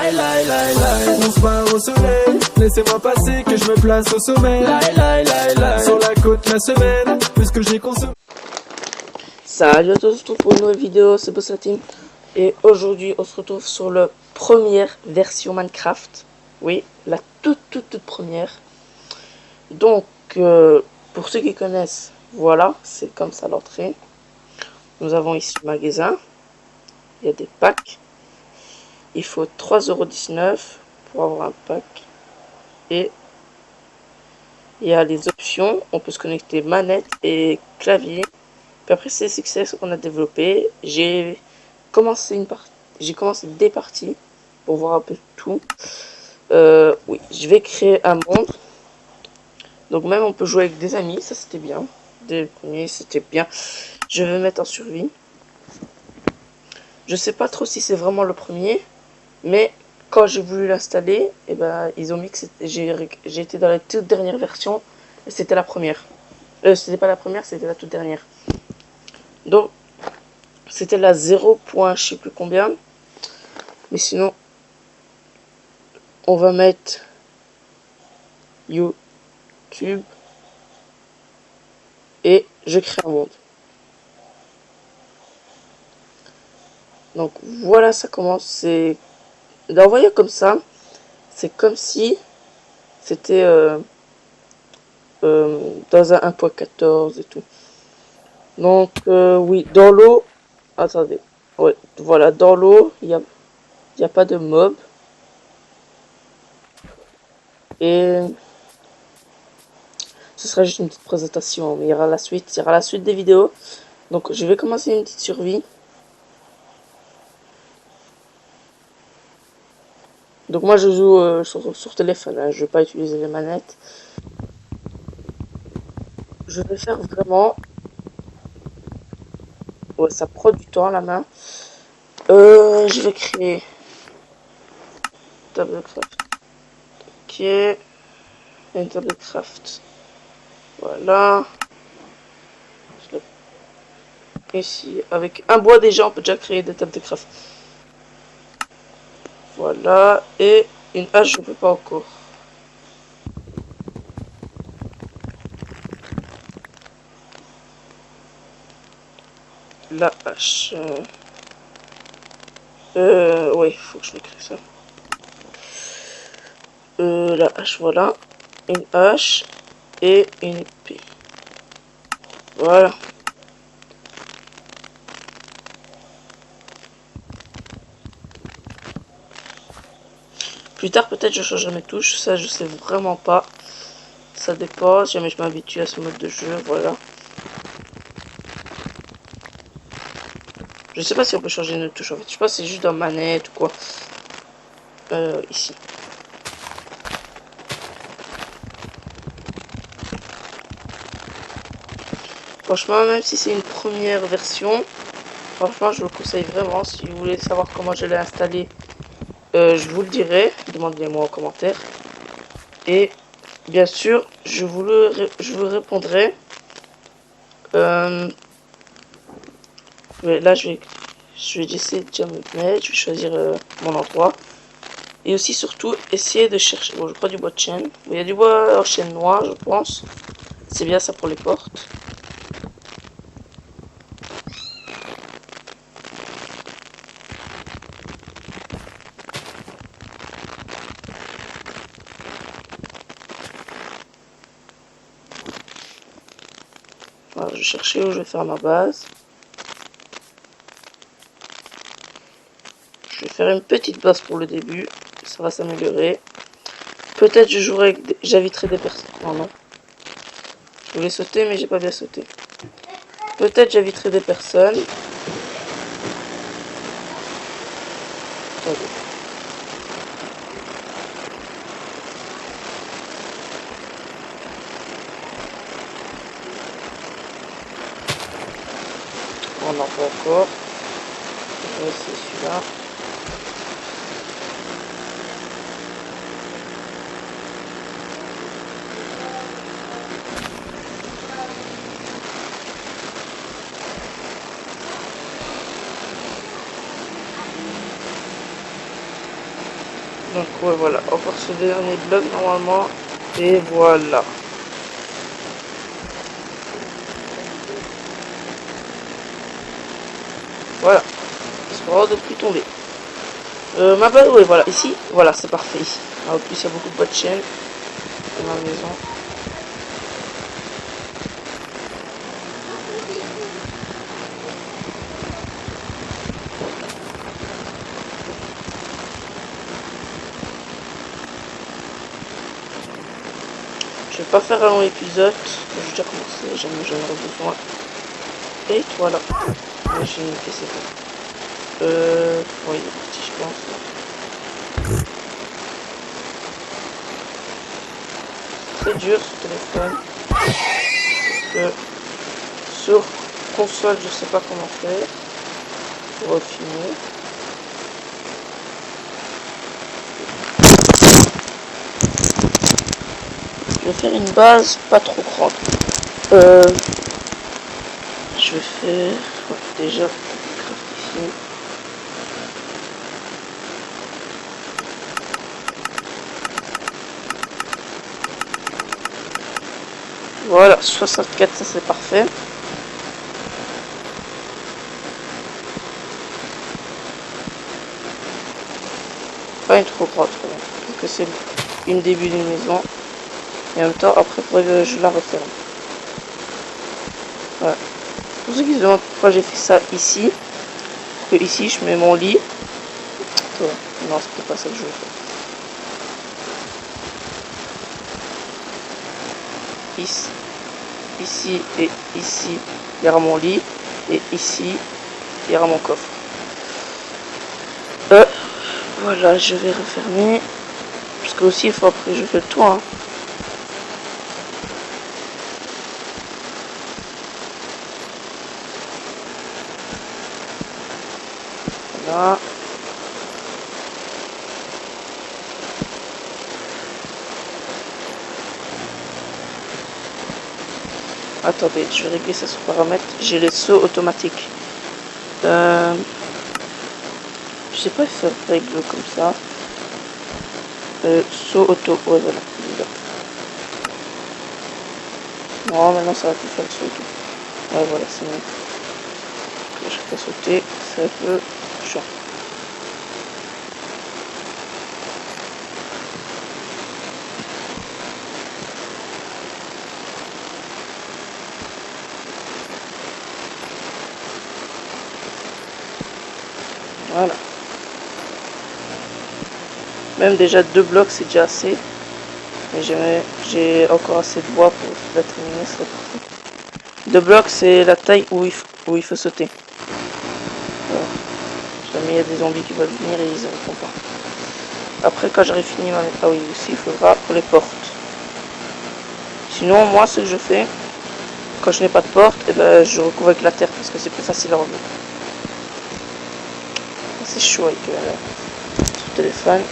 On se barre au soleil, laissez-moi passer que je me place au sommet. Sur la côte la semaine, puisque j'ai consommé. Salut à tous, on se retrouve pour une nouvelle vidéo, c'est Bossatine. Et aujourd'hui on se retrouve sur la première version Minecraft. Oui, la toute première. Donc, pour ceux qui connaissent, voilà, c'est comme ça l'entrée. Nous avons ici le magasin. Il y a des packs. Il faut 3,19 € pour avoir un pack. Et il y a les options. On peut se connecter manette et clavier. Puis après ces succès qu'on a développé, j'ai commencé des parties pour voir un peu tout. Oui, je vais créer un monde. Donc même on peut jouer avec des amis, ça c'était bien. Dès le premier, c'était bien. Je vais mettre en survie. Je sais pas trop si c'est vraiment le premier, mais quand j'ai voulu l'installer, et ben ils ont mis que j'ai été dans la toute dernière version et c'était la première. C'était pas la première, c'était la toute dernière. Donc c'était la 0. Je sais plus combien. Mais sinon on va mettre YouTube et je crée un monde. Donc voilà, ça commence. C'est d'envoyer comme ça. C'est comme si c'était dans un 1.14 et tout. Donc oui, dans l'eau. Attendez. Ouais, voilà, dans l'eau, il y a pas de mob. Et ce sera juste une petite présentation. Mais il y aura la suite des vidéos. Donc je vais commencer une petite survie. Donc moi je joue sur téléphone, hein. Je vais pas utiliser les manettes. Je vais faire vraiment... Ouais, ça prend du temps la main. Je vais créer... Table de craft. Ok. Une table de craft. Voilà. Ici, avec un bois déjà, on peut déjà créer des tables de craft. Voilà. Et une hache, je ne peux pas encore. La hache. Ouais, il faut que je m'écris ça. La hache, voilà. Une hache et une épée. Voilà. Plus tard, peut-être je changerai mes touches. Ça, je sais vraiment pas. Ça dépend. Jamais je m'habitue à ce mode de jeu. Voilà. Je sais pas si on peut changer nos touches en fait. Je sais pas si c'est juste dans manette ou quoi. Ici. Franchement, même si c'est une première version, franchement, je vous le conseille vraiment. Si vous voulez savoir comment je l'ai installé, je vous le dirai. Demandez-moi en commentaire. Et bien sûr, je vous répondrai. Mais là, je vais essayer de déjà me mettre. Je vais choisir mon endroit. Et aussi, surtout, essayer de chercher. Bon, je crois du bois de chêne. Il y a du bois en chêne noir, je pense. C'est bien ça pour les portes. Alors, je vais chercher où je vais faire ma base. Je vais faire une petite base pour le début. Ça va s'améliorer. Peut-être je jouerai avec j'inviterai des personnes. Oh non. Je voulais sauter mais j'ai pas bien sauté. Peut-être j'inviterai des personnes. Attendez. On en fait encore. Je vais essayer celui-là. Donc ouais, voilà, encore ce dernier bloc normalement. Et voilà. Voilà. Histoire de plus tomber. Ma balle, ouais, voilà, ici, voilà, c'est parfait ici. En plus, il y a beaucoup de bois de chêne dans ma maison. Je vais pas faire un long épisode, j'ai déjà commencé, j'en aurai besoin. Et voilà. J'ai une PC. Oui, il est parti, je pense. C'est dur ce téléphone. Parce que sur console, je sais pas comment faire. Pour affiner. Je vais faire une base pas trop grande. Je vais faire déjà craft ici. Voilà, 64, ça c'est parfait. Pas une trop grande quand même. Donc c'est une début d'une maison. Et en même temps, après, je la referme. Voilà. Pour ceux qui se demandent pourquoi j'ai fait ça ici, que ici je mets mon lit. Oh, non, c'était pas ça que je voulais faire. Ici et ici, il y aura mon lit. Et ici, il y aura mon coffre. Voilà, je vais refermer. Parce que aussi, il faut après, je fais le toit. Hein. Voilà. Attendez, je vais régler ça sur paramètres. J'ai les sauts automatiques. Je sais pas si ça règle comme ça. Saut auto. Ouais, voilà. Non, maintenant ça va plus faire le saut auto. Ouais, voilà, c'est bon. Je vais sauter. C'est un peu chiant. Voilà. Même déjà 2 blocs, c'est déjà assez. Mais j'ai encore assez de bois pour la terminer, c'est parfait. 2 blocs, c'est la taille où il faut sauter. Voilà. Jamais il y a des zombies qui veulent venir et ils ne répondent pas. Après, quand j'aurai fini ma... Ah oui, aussi, il faudra pour les portes. Sinon, moi, ce que je fais, quand je n'ai pas de porte, et ben, je recouvre avec la terre parce que c'est plus facile à remettre. C'est chaud avec ce téléphone.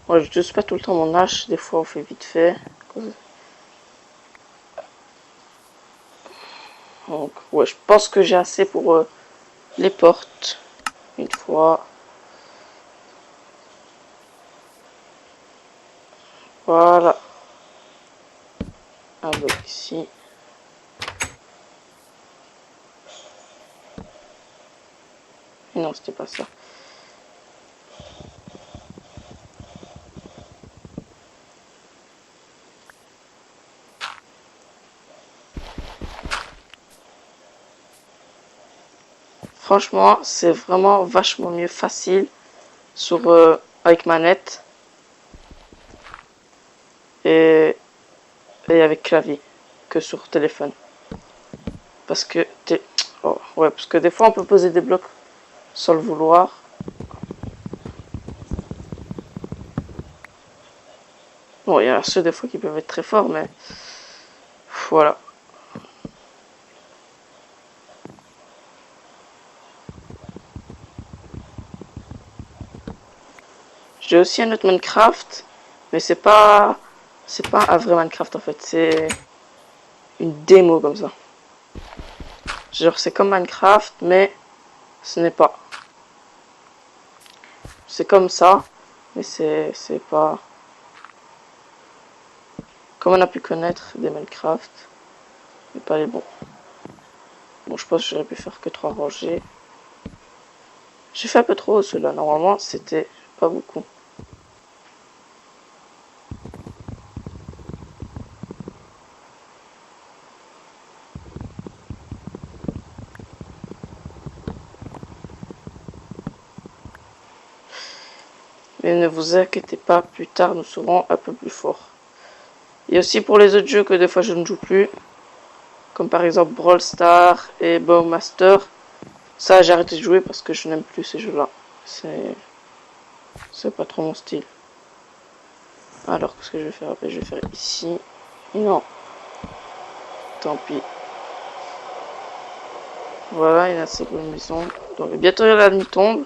Moi, je n'utilise pas tout le temps mon hache, des fois on fait vite fait. Donc, ouais, je pense que j'ai assez pour les portes. Une fois. Voilà. Un bloc ici. Et non, c'était pas ça. Franchement, c'est vraiment vachement mieux facile sur avec manette et avec clavier que sur téléphone. Parce que ouais, parce que des fois on peut poser des blocs sans le vouloir. Bon, il y a ceux des fois qui peuvent être très forts, mais voilà. J'ai aussi un autre Minecraft, mais c'est pas un vrai Minecraft en fait, c'est une démo comme ça. Genre c'est comme Minecraft, mais ce n'est pas. C'est comme ça, mais c'est pas comme on a pu connaître des Minecraft, mais pas les bons. Bon, je pense que j'aurais pu faire que 3 rangées. J'ai fait un peu trop ceux-là. Normalement, c'était pas beaucoup. Mais ne vous inquiétez pas, plus tard, nous serons un peu plus forts. Et aussi pour les autres jeux que des fois je ne joue plus, comme par exemple Brawl Stars et Bowmaster. Ça, j'ai arrêté de jouer parce que je n'aime plus ces jeux-là. C'est pas trop mon style. Alors, qu'est-ce que je vais faire? Je vais faire ici. Non. Tant pis. Voilà, il y a cette bonne maison. Donc, bientôt la nuit tombe.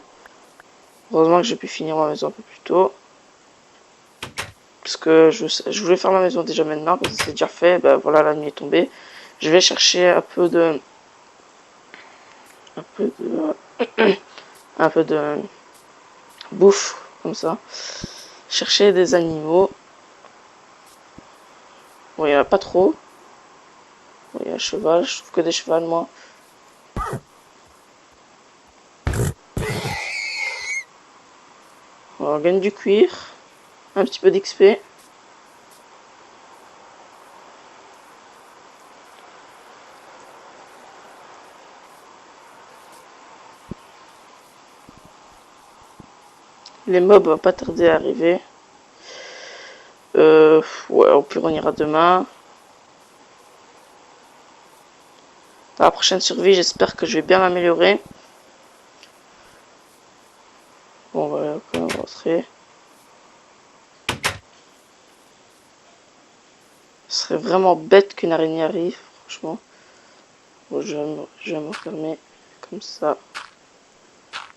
Heureusement que j'ai pu finir ma maison un peu plus tôt. Parce que je voulais faire ma maison déjà maintenant, parce que c'est déjà fait. Ben voilà, la nuit est tombée. Je vais chercher un peu de bouffe, comme ça. Chercher des animaux. Bon, il n'y en a pas trop. Bon, il y a un cheval, je trouve que des chevals, moi. On gagne du cuir. Un petit peu d'XP. Les mobs vont pas tarder à arriver. Ouais, au pire on ira demain. Dans la prochaine survie, j'espère que je vais bien m'améliorer. Bon, voilà, on va rentrer. Ce serait vraiment bête qu'une araignée arrive, franchement. Bon, je vais me fermer comme ça.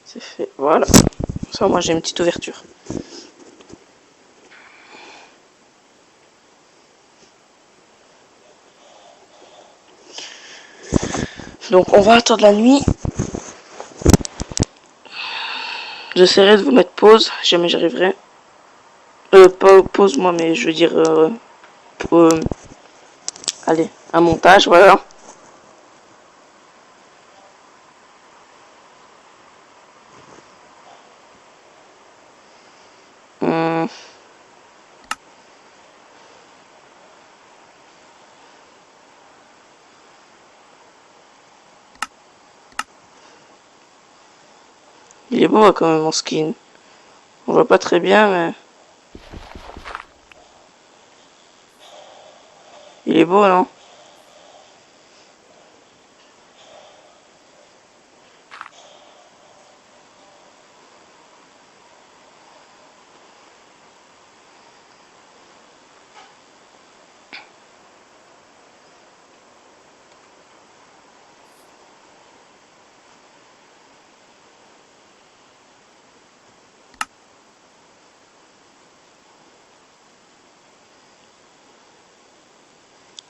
C'est fait, voilà. Ça, moi j'ai une petite ouverture. Donc on va attendre la nuit. J'essaierai de vous mettre pause, jamais j'arriverai. Pas pause moi, mais je veux dire... allez, un montage, voilà. Il est beau quand même mon skin. On voit pas très bien, mais... il est beau, non?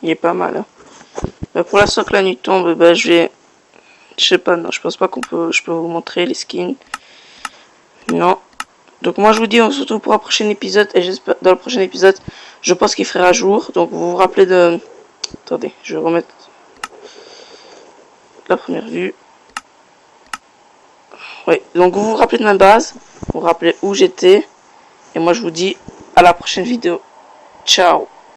Il est pas mal. Hein. Bah pour l'instant que la nuit tombe, bah je sais pas, non, je pense pas je peux vous montrer les skins. Non. Donc moi je vous dis, on se retrouve pour un prochain épisode. Et j'espère, dans le prochain épisode, je pense qu'il fera jour. Donc vous vous rappelez de... Attendez, je vais remettre la première vue. Oui, donc vous vous rappelez de ma base. Vous vous rappelez où j'étais. Et moi je vous dis à la prochaine vidéo. Ciao.